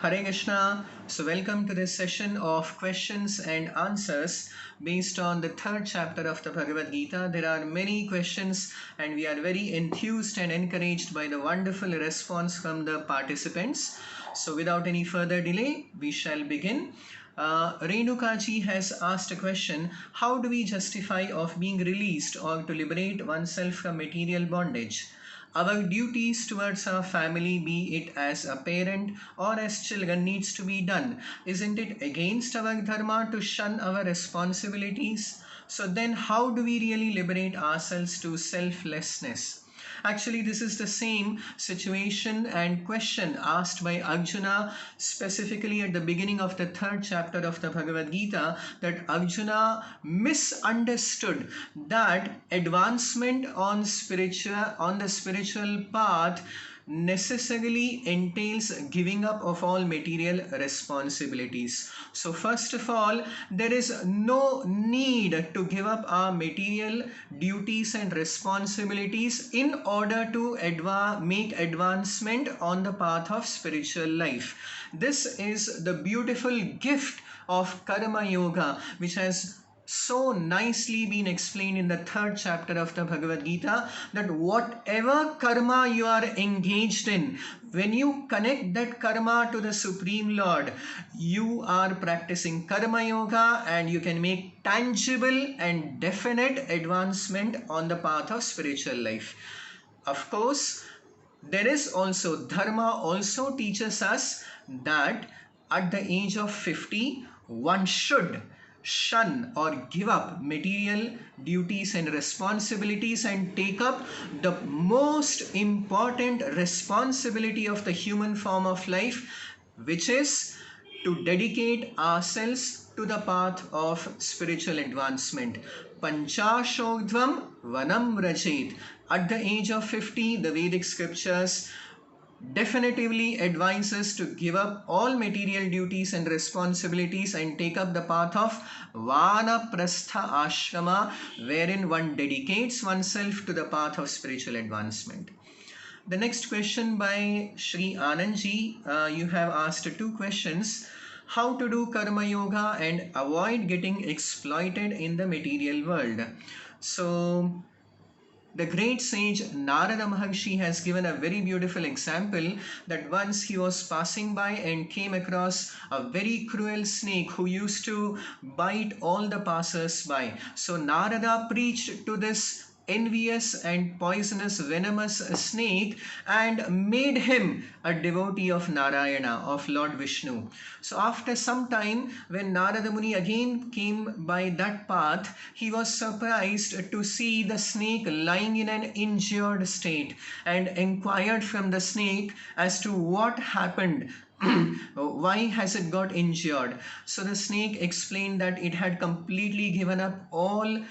Hare Krishna. So, welcome to this session of questions and answers based on the third chapter of the Bhagavad Gita. There are many questions, and we are very enthused and encouraged by the wonderful response from the participants. So, without any further delay, we shall begin. Renukaji has asked a question: how do we justify of being released or to liberate oneself from material bondage? Our duties towards our family, be it as a parent or as children, needs to be done. Isn't it against our dharma to shun our responsibilities? So then how do we really liberate ourselves to selflessness? Actually, this is the same situation and question asked by Arjuna specifically at the beginning of the third chapter of the Bhagavad Gita, that Arjuna misunderstood that advancement on the spiritual path necessarily entails giving up of all material responsibilities. So first of all, there is no need to give up our material duties and responsibilities in order to make advancement on the path of spiritual life. This is the beautiful gift of karma yoga, which has so nicely been explained in the third chapter of the Bhagavad Gita, that whatever karma you are engaged in, when you connect that karma to the Supreme Lord, you are practicing karma yoga and you can make tangible and definite advancement on the path of spiritual life. Of course, there is also dharma also teaches us that at the age of 50 one should shun or give up material duties and responsibilities and take up the most important responsibility of the human form of life, which is to dedicate ourselves to the path of spiritual advancement. Panchashodhvam vanam rachet. At the age of 50, the Vedic scriptures definitively advises to give up all material duties and responsibilities and take up the path of Vanaprastha Ashrama, wherein one dedicates oneself to the path of spiritual advancement. The next question by Sri Anandji, you have asked two questions: how to do karma yoga and avoid getting exploited in the material world. So the great sage Narada Maharshi has given a very beautiful example, that once he was passing by and came across a very cruel snake who used to bite all the passers by. So Narada preached to this envious and poisonous venomous snake and made him a devotee of Narayana, of Lord Vishnu. So after some time, when Narada Muni again came by that path, he was surprised to see the snake lying in an injured state and inquired from the snake as to what happened. Why has it got injured? So the snake explained that it had completely given up all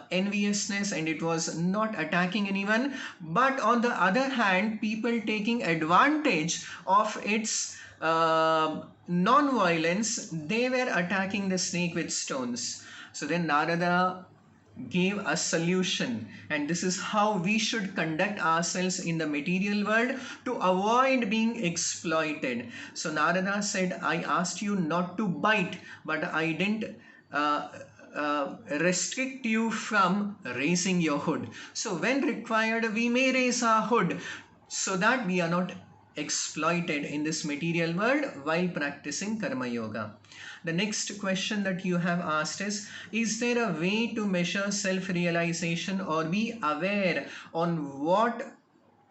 enviousness and it was not attacking anyone, but on the other hand, people taking advantage of its non-violence, they were attacking the snake with stones. So then Narada gave a solution, and this is how we should conduct ourselves in the material world to avoid being exploited. So Narada said, I asked you not to bite, but I didn't restrict you from raising your hood. So when required, we may raise our hood so that we are not exploited in this material world while practicing karma yoga. The next question that you have asked is there a way to measure self-realization or be aware on what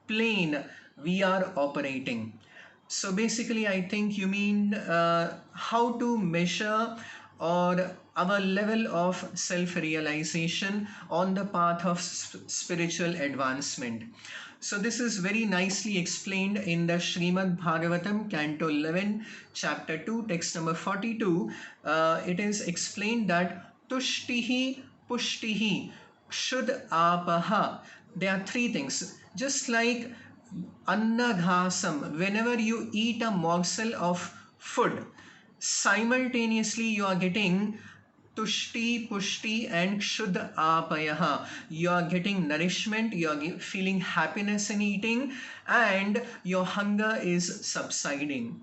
plane we are operating? So basically, I think you mean how to measure or our level of self-realization on the path of spiritual advancement. So this is very nicely explained in the Srimad Bhagavatam, Canto 11, Chapter 2, text number 42. It is explained that Tushtihi, Pushtihi, Shud Apaha. There are three things. Just like Annaghasam, whenever you eat a morsel of food, simultaneously you are getting Tushti, Pushti and Shuddha Apayaha. You are getting nourishment, you are feeling happiness in eating, and your hunger is subsiding.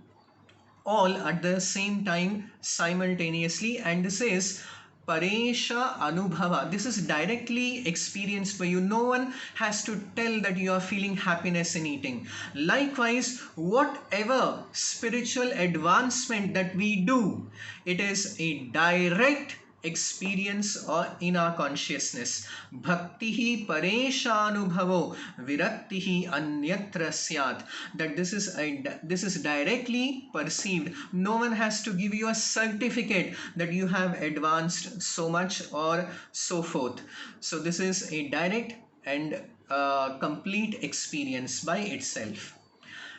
all at the same time simultaneously, and this is Paresha Anubhava. This is directly experienced by you. No one has to tell that you are feeling happiness in eating. Likewise, whatever spiritual advancement that we do, it is a direct experience or in our consciousness. Bhaktihi pareshanubhavo viraktihi anyatra syat. That this is directly perceived. No one has to give you a certificate that you have advanced so much or so forth. So this is a direct and complete experience by itself.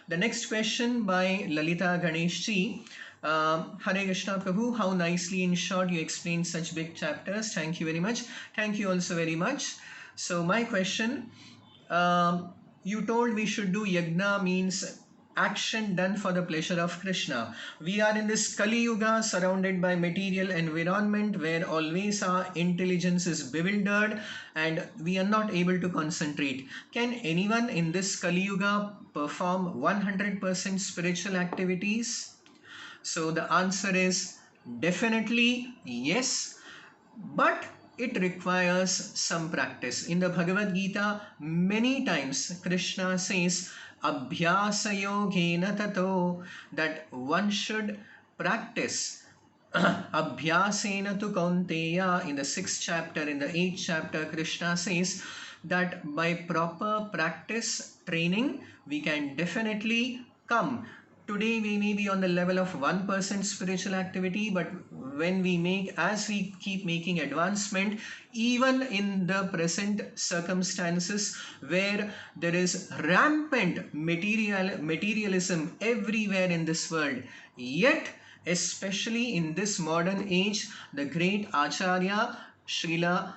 The next question by Lalita Ganeshji. Hare Krishna Prabhu, how nicely in short you explained such big chapters. Thank you very much. Thank you also very much. So my question, you told we should do yagna means action done for the pleasure of Krishna. We are in this Kali Yuga surrounded by material environment where always our intelligence is bewildered and we are not able to concentrate. Can anyone in this Kali Yuga perform 100% spiritual activities? So the answer is definitely yes, but it requires some practice. In the Bhagavad Gita, many times Krishna says, Abhyasa yogena tato, that one should practice. Abhyasena tu kaunteya, in the 6th chapter, in the 8th chapter, Krishna says that by proper practice, training, we can definitely come. Today we may be on the level of 1% spiritual activity, but as we keep making advancement, even in the present circumstances where there is rampant materialism everywhere in this world, yet especially in this modern age, the great Acharya Srila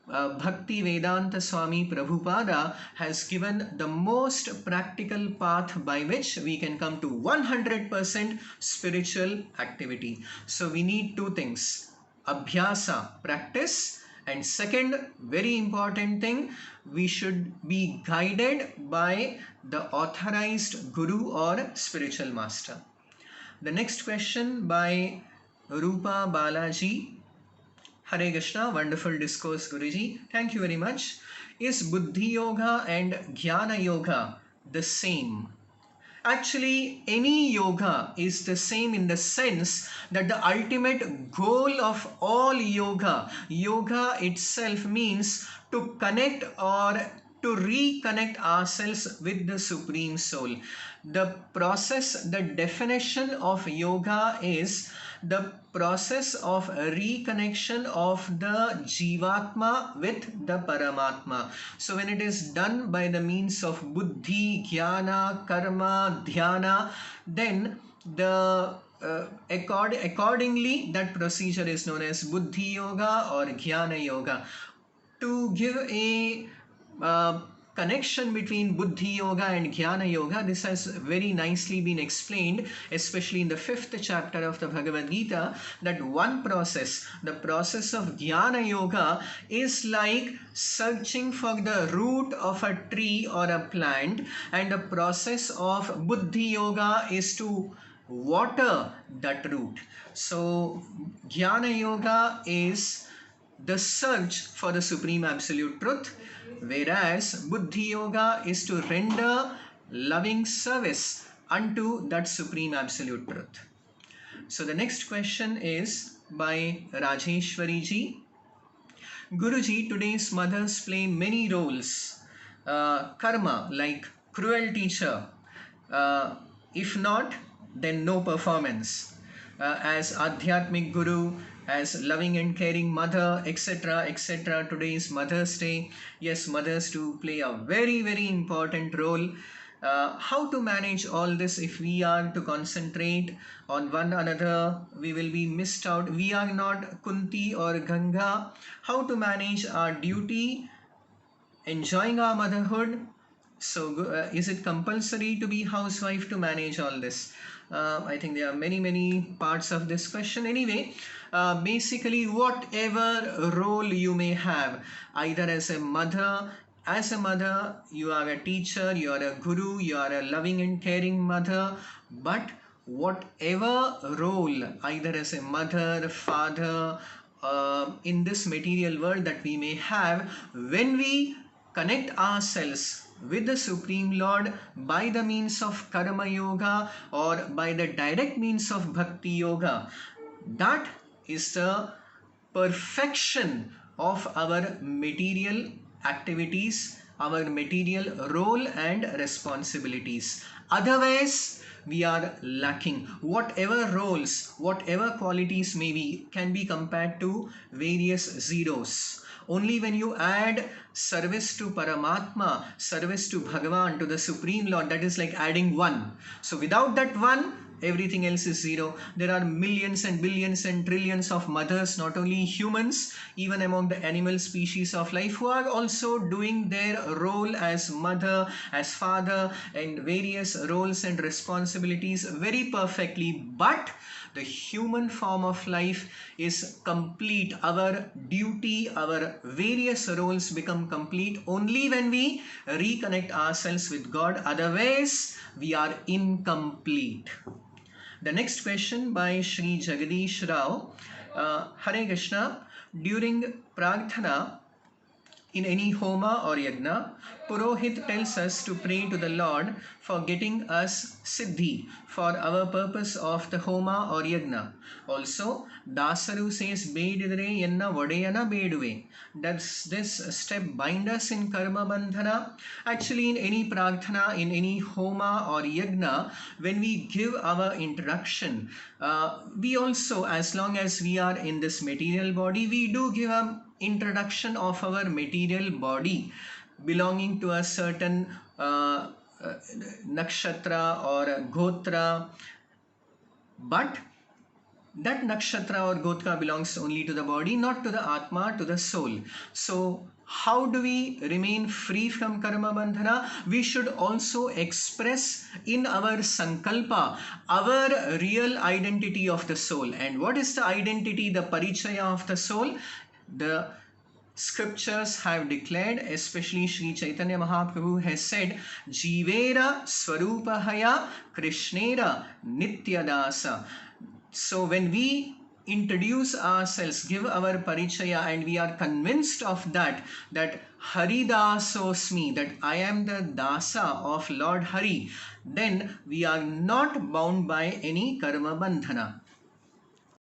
Bhakti Vedanta Swami Prabhupada has given the most practical path by which we can come to 100% spiritual activity. So we need two things: abhyasa, practice, and second, very important thing, we should be guided by the authorized guru or spiritual master. The next question by Rupa Balaji. Hare Krishna, wonderful discourse, Guruji. Thank you very much. Is Buddhi Yoga and Jnana Yoga the same? Actually, any yoga is the same in the sense that the ultimate goal of all yoga itself means to connect or to reconnect ourselves with the Supreme Soul. The process, the definition of yoga is the process of reconnection of the Jivatma with the Paramatma. So when it is done by the means of Buddhi, Jnana, Karma, Dhyana, then accordingly that procedure is known as Buddhi Yoga or Jnana Yoga. To give a connection between Buddhi Yoga and Jnana Yoga, this has very nicely been explained, especially in the 5th chapter of the Bhagavad Gita, that one process, the process of Jnana Yoga, is like searching for the root of a tree or a plant, and the process of Buddhi Yoga is to water that root. So Jnana Yoga is the search for the Supreme Absolute Truth, whereas Buddhi Yoga is to render loving service unto that Supreme Absolute Truth. So the next question is by Rajeshwari ji. Guruji, today's mothers play many roles. Karma, like cruel teacher. If not, then no performance. As Adhyatmic Guru, as loving and caring mother, etc., etc. Today is Mother's Day. Yes, mothers do play a very, very important role. How to manage all this? If we are to concentrate on one another, we will be missed out. We are not Kunti or Ganga. How to manage our duty, enjoying our motherhood? So is it compulsory to be housewife to manage all this? I think there are many parts of this question. Anyway, basically whatever role you may have, either as a mother, you are a teacher, you are a guru, you are a loving and caring mother, but whatever role, either as a mother, father, in this material world that we may have, when we connect ourselves with the Supreme Lord by the means of Karma Yoga or by the direct means of Bhakti Yoga, that is the perfection of our material activities, our material role and responsibilities. Otherwise, we are lacking. Whatever roles, whatever qualities may be, can be compared to various zeros. Only when you add service to Paramatma, service to Bhagavan, to the Supreme Lord, that is like adding one. So without that one, everything else is zero. There are millions and billions and trillions of mothers, not only humans, even among the animal species of life, who are also doing their role as mother, as father, and various roles and responsibilities very perfectly. But the human form of life is complete. Our duty, our various roles become complete only when we reconnect ourselves with God. Otherwise, we are incomplete. The next question by Sri Jagadish Rao. Hare Krishna. During Prarthana, in any homa or yagna, Purohit tells us to pray to the Lord for getting us siddhi for our purpose of the homa or yagna. Also, Dasaru says, Bedidre yenna vadayana beduve. Does this step bind us in karma bandhana? Actually, in any prarthana, in any homa or yagna, when we give our introduction, we also, as long as we are in this material body, we do give a introduction of our material body belonging to a certain nakshatra or gotra, but that nakshatra or gotra belongs only to the body, not to the atma, to the soul. So how do we remain free from karma bandhana? We should also express in our sankalpa our real identity of the soul. And what is the identity, the parichaya of the soul? The scriptures have declared, especially Sri Chaitanya Mahaprabhu has said, Jivera Swarupahaya Krishnera Nityadasa. So when we introduce ourselves, give our parichaya, and we are convinced of that Haridasosmi, that I am the dasa of Lord Hari, then we are not bound by any karma bandhana.